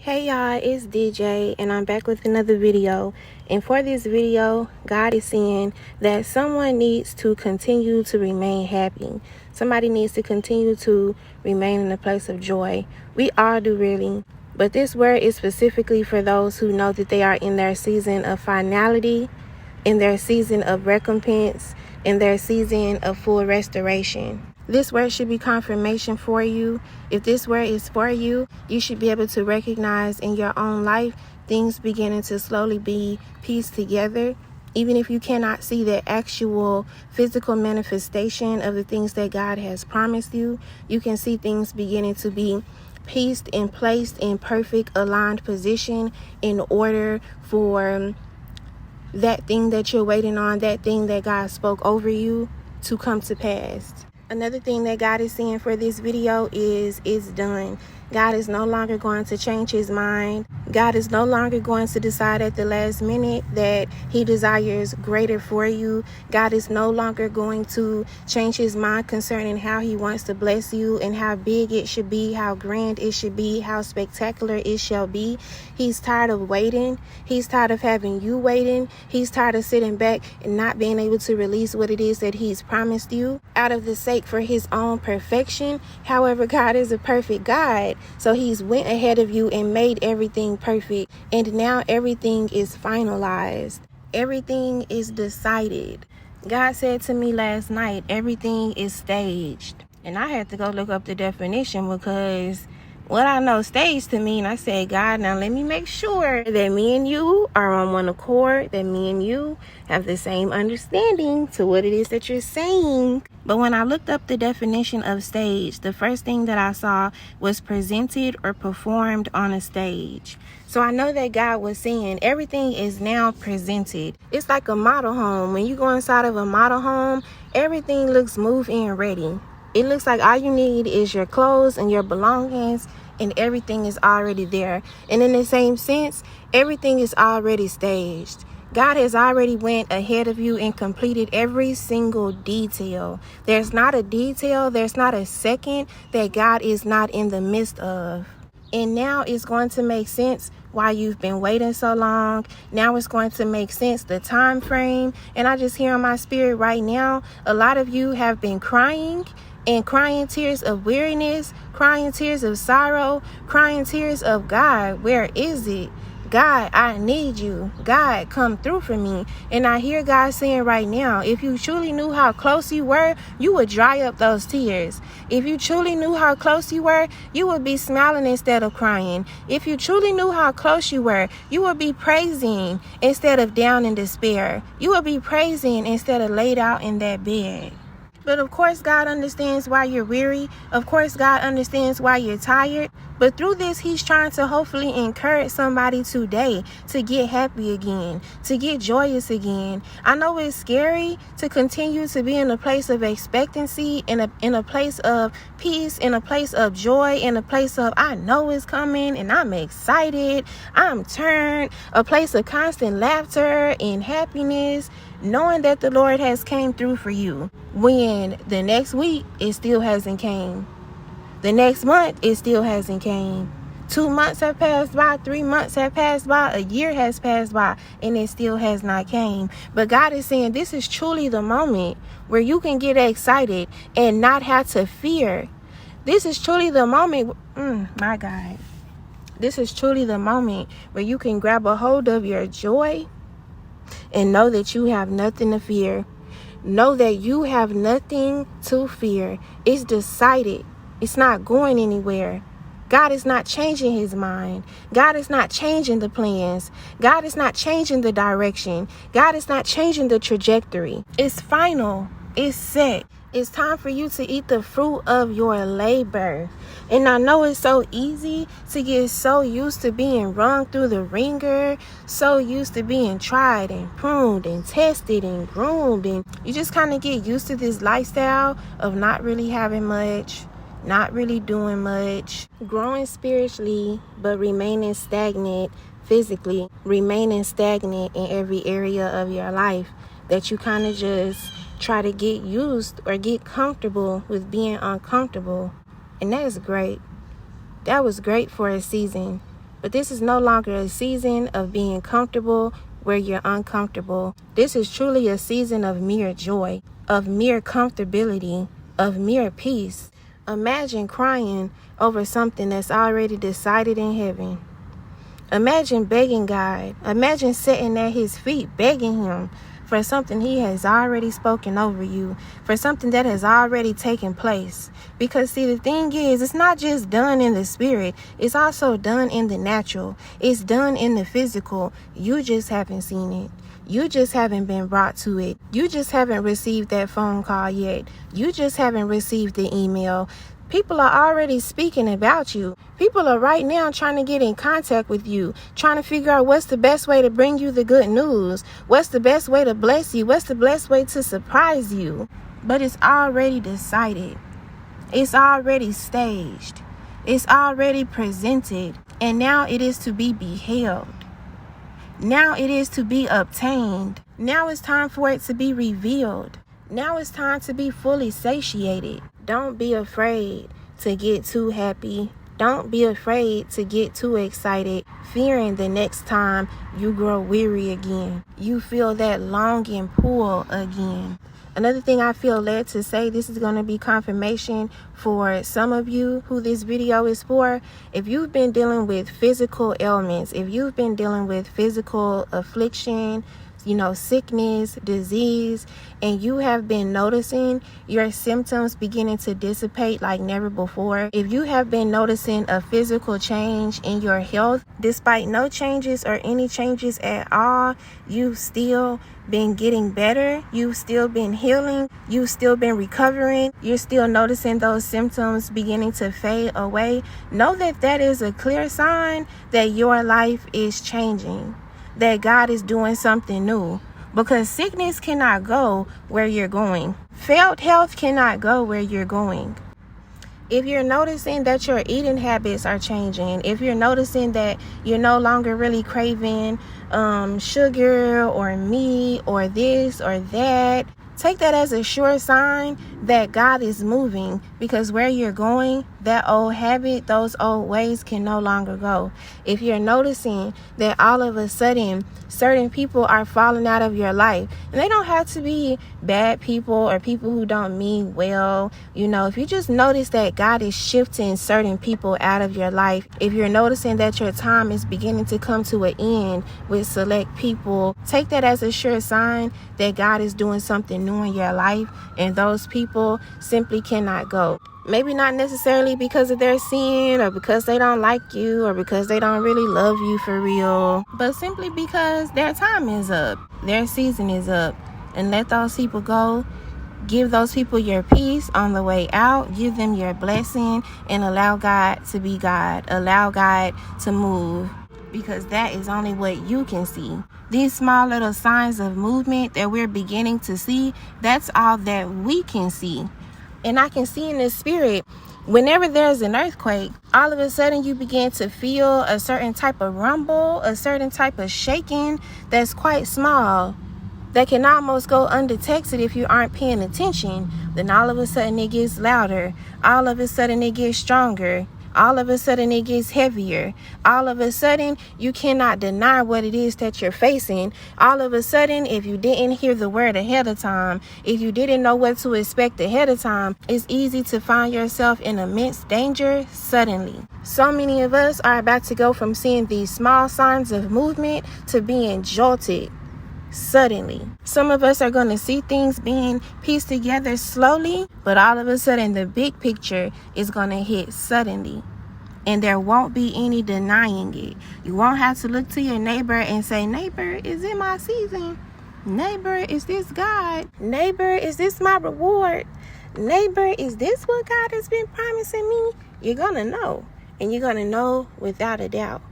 Hey y'all, it's DJ and I'm back with another video. And for this video, God is saying that someone needs to continue to remain happy. Somebody needs to continue to remain in a place of joy. We all do, really. But this word is specifically for those who know that they are in their season of finality, in their season of recompense, in their season of full restoration. This word should be confirmation for you. If this word is for you, you should be able to recognize in your own life things beginning to slowly be pieced together. Even if you cannot see the actual physical manifestation of the things that God has promised you, you can see things beginning to be pieced and placed in perfect aligned position in order for that thing that you're waiting on, that thing that God spoke over you, to come to pass. Another thing that God is saying for this video is it's done. God is no longer going to change his mind. God is no longer going to decide at the last minute that he desires greater for you. God is no longer going to change his mind concerning how he wants to bless you and how big it should be, how grand it should be, how spectacular it shall be. He's tired of waiting. He's tired of having you waiting. He's tired of sitting back and not being able to release what it is that he's promised you out of the sake for his own perfection. However, God is a perfect God. So he's went ahead of you and made everything perfect. And now everything is finalized. Everything is decided. God said to me last night, everything is staged. And I had to go look up the definition because what I know staged to mean, I said, God, now let me make sure that me and you are on one accord, that me and you have the same understanding to what it is that you're saying. But when I looked up the definition of stage, the first thing that I saw was presented or performed on a stage. So I know that God was saying everything is now presented. It's like a model home. When you go inside of a model home, everything looks move-in ready. It looks like all you need is your clothes and your belongings, and everything is already there. And in the same sense, everything is already staged. God has already went ahead of you and completed every single detail. There's not a detail, there's not a second that God is not in the midst of. And now it's going to make sense why you've been waiting so long. Now it's going to make sense, the time frame. And I just hear in my spirit right now, a lot of you have been crying. And crying tears of weariness, crying tears of sorrow, crying tears of, God, where is it? God, I need you. God, come through for me. And I hear God saying right now, if you truly knew how close you were, you would dry up those tears. If you truly knew how close you were, you would be smiling instead of crying. If you truly knew how close you were, you would be praising instead of down in despair. You would be praising instead of laid out in that bed. But of course, God understands why you're weary. Of course, God understands why you're tired. But through this, he's trying to hopefully encourage somebody today to get happy again, to get joyous again. I know it's scary to continue to be in a place of expectancy, in a place of peace, in a place of joy, in a place of, I know it's coming and I'm excited, I'm turned, a place of constant laughter and happiness, knowing that the Lord has came through for you. When the next week, it still hasn't came. The next month, it still hasn't came. 2 months have passed by, 3 months have passed by, a year has passed by, and it still has not came. But God is saying this is truly the moment where you can get excited and not have to fear. This is truly the moment, my God. This is truly the moment where you can grab a hold of your joy and know that you have nothing to fear. Know that you have nothing to fear. It's decided. It's not going anywhere. God is not changing his mind. God is not changing the plans. God is not changing the direction. God is not changing the trajectory. It's final. It's set. It's time for you to eat the fruit of your labor. And I know it's so easy to get so used to being run through the ringer, so used to being tried and pruned and tested and groomed. And you just kind of get used to this lifestyle of not really having much, not really doing much, growing spiritually, but remaining stagnant physically, remaining stagnant in every area of your life, that you kind of just try to get used or get comfortable with being uncomfortable. And that is great. That was great for a season. But this is no longer a season of being comfortable where you're uncomfortable. This is truly a season of mere joy, of mere comfortability, of mere peace. Imagine crying over something that's already decided in heaven. Imagine begging God. Imagine sitting at his feet begging him for something he has already spoken over you, for something that has already taken place. Because see, the thing is, it's not just done in the spirit, it's also done in the natural. It's done in the physical. You just haven't seen it. You just haven't been brought to it. You just haven't received that phone call yet. You just haven't received the email. People are already speaking about you. People are right now trying to get in contact with you, trying to figure out what's the best way to bring you the good news. What's the best way to bless you? What's the best way to surprise you? But it's already decided. It's already staged. It's already presented. And now it is to be beheld. Now it is to be obtained. Now it's time for it to be revealed. Now it's time to be fully satiated. Don't be afraid to get too happy. Don't be afraid to get too excited, fearing the next time you grow weary again. You feel that longing pull again. Another thing I feel led to say, this is going to be confirmation for some of you who this video is for. If you've been dealing with physical ailments, if you've been dealing with physical affliction, sickness, disease, and you have been noticing your symptoms beginning to dissipate like never before, if you have been noticing a physical change in your health, despite no changes or any changes at all, you've still been getting better, you've still been healing, you've still been recovering, you're still noticing those symptoms beginning to fade away, know that that is a clear sign that your life is changing, that God is doing something new. Because sickness cannot go where you're going. Failed health cannot go where you're going. If you're noticing that your eating habits are changing, if you're noticing that you're no longer really craving sugar or meat or this or that, take that as a sure sign that God is moving, because where you're going, that old habit, those old ways can no longer go. If you're noticing that all of a sudden certain people are falling out of your life, and they don't have to be bad people or people who don't mean well, if you just notice that God is shifting certain people out of your life, if you're noticing that your time is beginning to come to an end with select people, take that as a sure sign that God is doing something new in your life, and those people simply cannot go. Maybe not necessarily because of their sin or because they don't like you or because they don't really love you for real, but simply because their time is up, their season is up. And let those people go. Give those people your peace on the way out. Give them your blessing and allow God to be God. Allow God to move, because that is only what you can see. These small little signs of movement that we're beginning to see, that's all that we can see. And I can see in the spirit, whenever there's an earthquake, all of a sudden you begin to feel a certain type of rumble, a certain type of shaking that's quite small, that can almost go undetected if you aren't paying attention. Then all of a sudden it gets louder. All of a sudden it gets stronger. All of a sudden it gets heavier. All of a sudden you cannot deny what it is that you're facing. All of a sudden, if you didn't hear the word ahead of time, if you didn't know what to expect ahead of time, it's easy to find yourself in immense danger suddenly. So many of us are about to go from seeing these small signs of movement to being jolted suddenly. Some of us are going to see things being pieced together slowly, but all of a sudden the big picture is going to hit suddenly, and there won't be any denying it. You won't have to look to your neighbor and say, neighbor, is it my season? Neighbor, is this God? Neighbor, is this my reward? Neighbor, is this what God has been promising me? You're going to know, and you're going to know without a doubt.